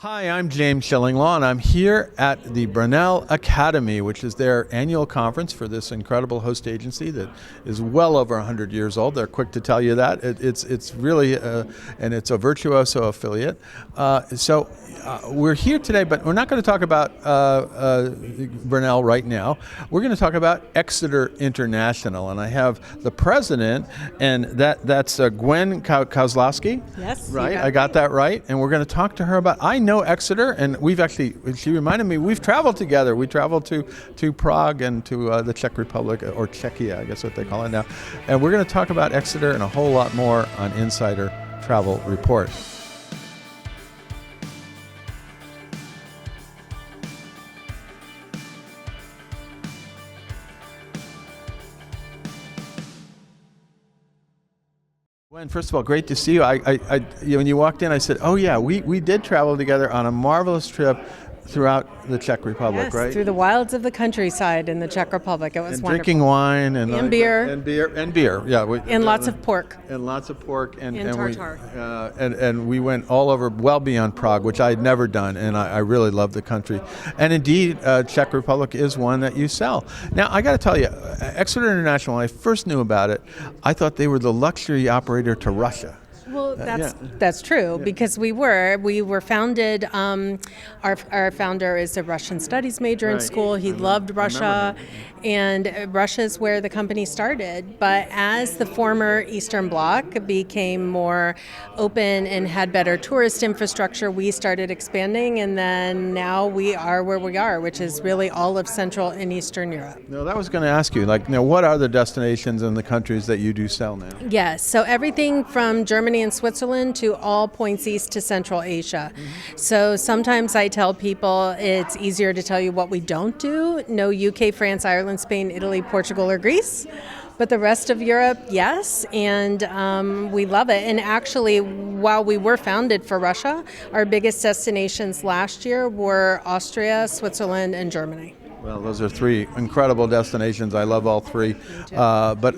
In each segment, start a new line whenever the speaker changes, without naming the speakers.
Hi, I'm James Shillinglaw, and I'm here at the Brunel Academy, which is their annual conference for this incredible host agency that is well over 100 years old. They're quick to tell you that. It's really, and it's a Virtuoso affiliate. So we're here today, but we're not going to talk about Brunel right now. We're going to talk about Exeter International, and I have the president, and that's Gwen Kozlowski.
Yes,
right. I got that right, and we're going to talk to her about. I know Exeter, and she reminded me, we've traveled together. We traveled to Prague and to the Czech Republic, or Czechia, I guess what they call it now. And we're going to talk about Exeter and a whole lot more on Insider Travel Report. Gwen, first of all, great to see you. When you walked in, I said, "Oh yeah, we did travel together on a marvelous trip throughout the Czech Republic,
yes,
right?
Through the wilds of the countryside in the Czech Republic. It was
and
wonderful.
Drinking wine and
beer
and beer, yeah,
and lots of pork
and
tartar.
And we went all over, well beyond Prague, which I had never done, and I really love the country. And indeed, Czech Republic is one that you sell. Now, I got to tell you, Exeter International. When I first knew about it, I thought they were the luxury operator to Russia.
Well, that's true, because we were founded. Our founder is a Russian studies major in school. He loved Russia, and Russia is where the company started. But as the former Eastern Bloc became more open and had better tourist infrastructure, we started expanding, and then now we are where we are, which is really all of Central and Eastern Europe.
No, that was going to ask you, what are the destinations and the countries that you do sell now?
Yes, so everything from Germany and Switzerland to all points east to Central Asia. Mm-hmm. So sometimes I tell people it's easier to tell you what we don't do. No UK, France, Ireland, Spain, Italy, Portugal, or Greece. But the rest of Europe, yes, and we love it. And actually, while we were founded for Russia, our biggest destinations last year were Austria, Switzerland, and Germany.
Well, those are three incredible destinations. I love all three. But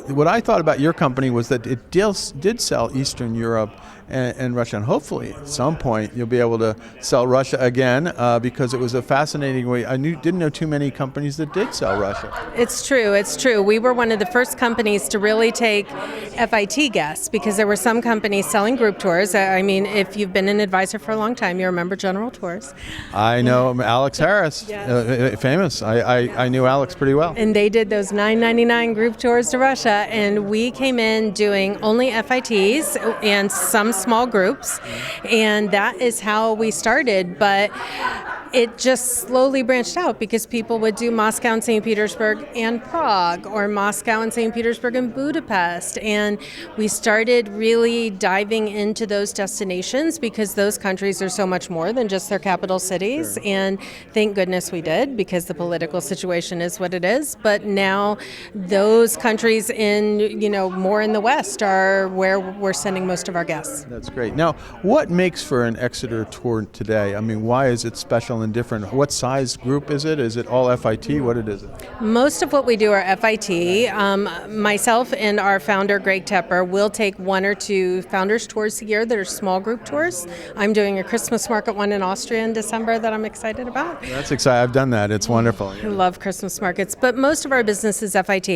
what I thought about your company was that it did sell Eastern Europe and Russia, and hopefully at some point you'll be able to sell Russia again, because it was a fascinating way. I didn't know too many companies that did sell Russia.
It's true. We were one of the first companies to really take FIT guests, because there were some companies selling group tours. I mean, if you've been an advisor for a long time, you remember General Tours.
I know Alex Harris, famous. I knew Alex pretty well.
And they did those $9.99 group tours to Russia, and we came in doing only FITs and some small groups, and that is how we started. But it just slowly branched out, because people would do Moscow and St. Petersburg and Prague, or Moscow and St. Petersburg and Budapest. And we started really diving into those destinations, because those countries are so much more than just their capital cities. Sure. And thank goodness we did, because the political situation is what it is. But now those countries more in the West are where we're sending most of our guests.
That's great. Now, what makes for an Exeter tour today? I mean, why is it special and different? What size group is it? Is it all FIT? What is it?
Most of what we do are FIT. Myself and our founder, Greg Tepper, will take one or two founders tours a year that are small group tours. I'm doing a Christmas market one in Austria in December that I'm excited about.
That's exciting. I've done that. It's wonderful.
I love Christmas markets, but most of our business is FIT.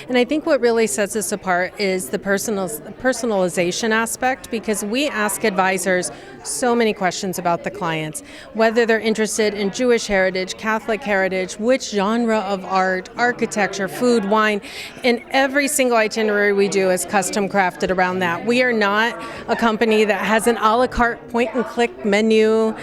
And I think what really sets us apart is the personalization aspect, because we ask advisors so many questions about the clients, whether they're interested in Jewish heritage, Catholic heritage, which genre of art, architecture, food, wine, and every single itinerary we do is custom crafted around that. We are not a company that has an a la carte point and click menu.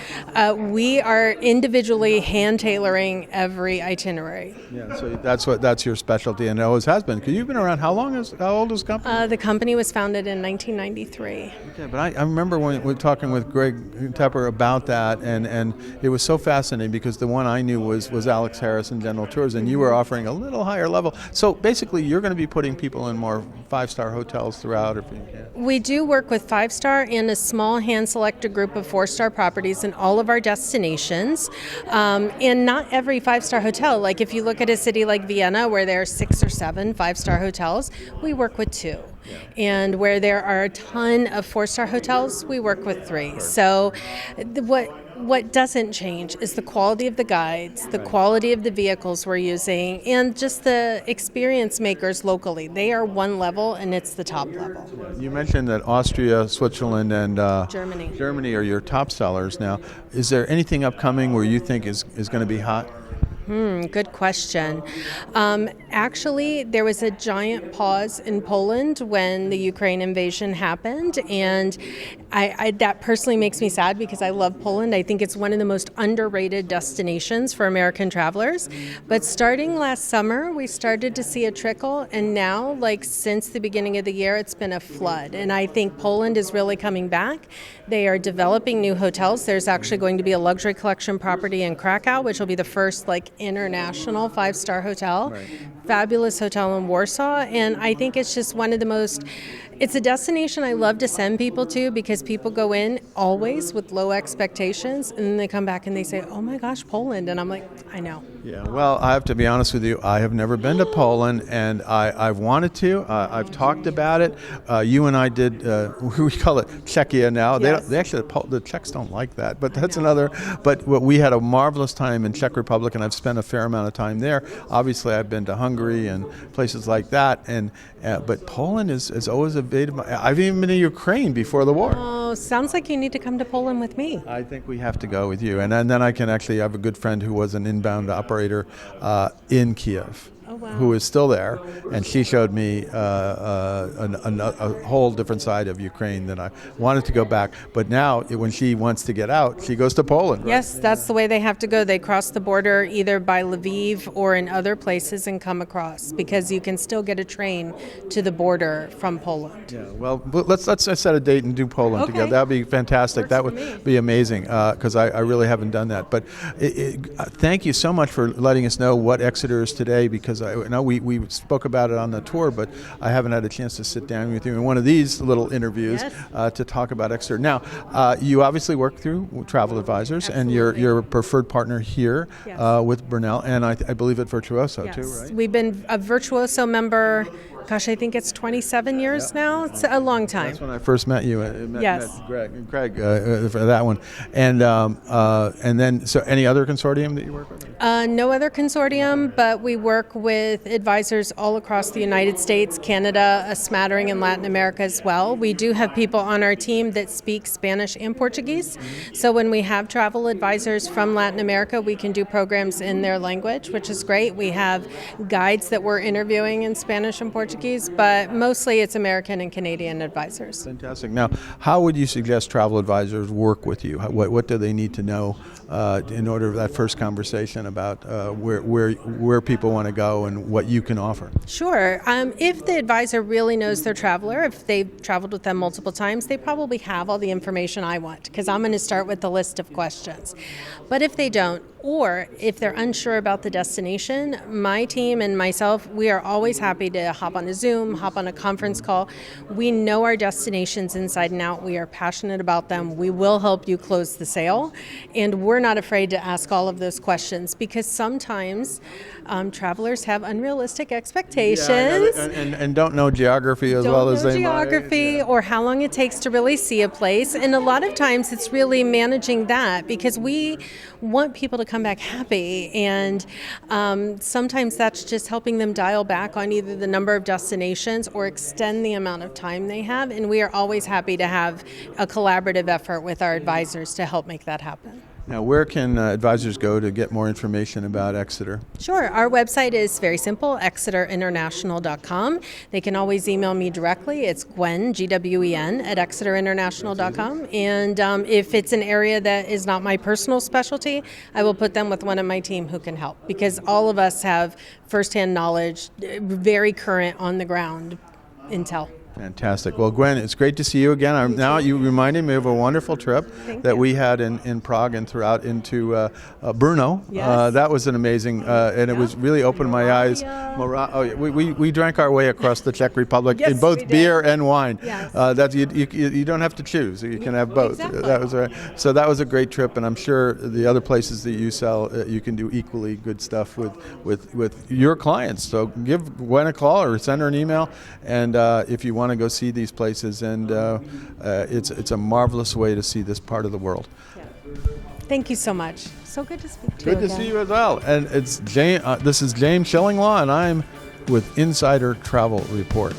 We are individually hand tailoring every itinerary.
Yeah, so that's your specialty, and it always has been. Because you've been around, how old is the company?
The company was founded in 1993.
Okay, but I remember when we were talking with Greg Tepper about that, and it was so fascinating, because the one I knew was Alex Harris and General Tours, and you were offering a little higher level. So basically, you're going to be putting people in more 5-star hotels throughout, if you can.
We do work with 5-star and a small hand-selected group of 4-star properties in all of our destinations, and not every 5-star hotel. Like if you look at a city like Vienna, where there are 6 or 7 5-star hotels, we work with 2. And where there are a ton of 4-star hotels, we work with 3. So what doesn't change is the quality of the guides, the quality of the vehicles we're using, and just the experience makers locally. They are one level, and it's the top level.
You mentioned that Austria, Switzerland, and
Germany
are your top sellers now. Is there anything upcoming where you think is going to be hot?
Good question. Actually, there was a giant pause in Poland when the Ukraine invasion happened, and I that personally makes me sad because I love Poland. I think it's one of the most underrated destinations for American travelers. But starting last summer, we started to see a trickle, and now, like since the beginning of the year, it's been a flood. And I think Poland is really coming back. They are developing new hotels. There's actually going to be a luxury collection property in Krakow, which will be the first international 5-star hotel.
Right.
Fabulous hotel in Warsaw. And I think it's just one of the most, it's a destination I love to send people to because people go in always with low expectations and then they come back and they say, oh my gosh, Poland. And I'm like, I know.
Yeah, well, I have to be honest with you. I have never been to Poland, and I've wanted to. I've talked about it. You and I did, we call it Czechia now.
Yes.
They actually, the Czechs don't like that, but that's another. But we had a marvelous time in Czech Republic, and I've spent a fair amount of time there. Obviously, I've been to Hungary and places like that, and but Poland is always evaded. I've even been to Ukraine before the war.
Oh, sounds like you need to come to Poland with me.
I think we have to go with you, and then I can actually have a good friend who was an inbound operator in Kiev.
Oh, wow.
Who is still there, and she showed me a whole different side of Ukraine that I wanted to go back. But now, when she wants to get out, she goes to Poland. Right?
Yes, that's the way they have to go. They cross the border either by Lviv or in other places and come across because you can still get a train to the border from Poland.
Yeah, well, let's set a date and do Poland together. That would be fantastic. That would be amazing because I really haven't done that. But thank you so much for letting us know what Exeter is today, because I know we spoke about it on the tour, but I haven't had a chance to sit down with you in one of these little interviews to talk about Exeter. Now, you obviously work through Travel Advisors, and you're a preferred partner here with Brunel, and I believe at Virtuoso too, right?
We've been a Virtuoso member. Gosh, I think it's 27 years now. It's a long time.
That's when I first met you. Met Greg for that one. And then, so any other consortium that you work with?
No other consortium, but we work with advisors all across the United States, Canada, a smattering in Latin America as well. We do have people on our team that speak Spanish and Portuguese. So when we have travel advisors from Latin America, we can do programs in their language, which is great. We have guides that we're interviewing in Spanish and Portuguese, but mostly it's American and Canadian advisors.
Fantastic. Now, how would you suggest travel advisors work with you? What do they need to know in order for that first conversation about where people want to go and what you can offer?
Sure. If the advisor really knows their traveler, if they've traveled with them multiple times, they probably have all the information I want, because I'm going to start with the list of questions. But if they don't, or if they're unsure about the destination, my team and myself, we are always happy to hop on a Zoom, hop on a conference call. We know our destinations inside and out. We are passionate about them. We will help you close the sale. And we're not afraid to ask all of those questions, because sometimes travelers have unrealistic expectations.
And don't know geography as well as they
might. Or how long it takes to really see a place. And a lot of times it's really managing that, because we want people to come back happy, and sometimes that's just helping them dial back on either the number of destinations or extend the amount of time they have, and we are always happy to have a collaborative effort with our advisors to help make that happen.
Now, where can advisors go to get more information about Exeter?
Sure. Our website is very simple, exeterinternational.com. They can always email me directly. It's Gwen, Gwen, at exeterinternational.com. And if it's an area that is not my personal specialty, I will put them with one of my team who can help, because all of us have firsthand knowledge, very current, on the ground intel.
Fantastic. Well, Gwen, it's great to see you again. Now you reminded me of a wonderful trip that we had in Prague and throughout into Brno.
Yes.
That was an amazing, and it was really opened my eyes. We drank our way across the Czech Republic in both beer and wine.
Yes.
That you don't have to choose; you can have both.
Exactly.
That was right. So that was a great trip, and I'm sure the other places that you sell, you can do equally good stuff with your clients. So give Gwen a call or send her an email, and if you want want to go see these places, and it's a marvelous way to see this part of the world.
Thank you so much. So good to speak to you.
Good to
again.
see you as well. And it's James. This is James Schillinglaw, and I'm with Insider Travel Report.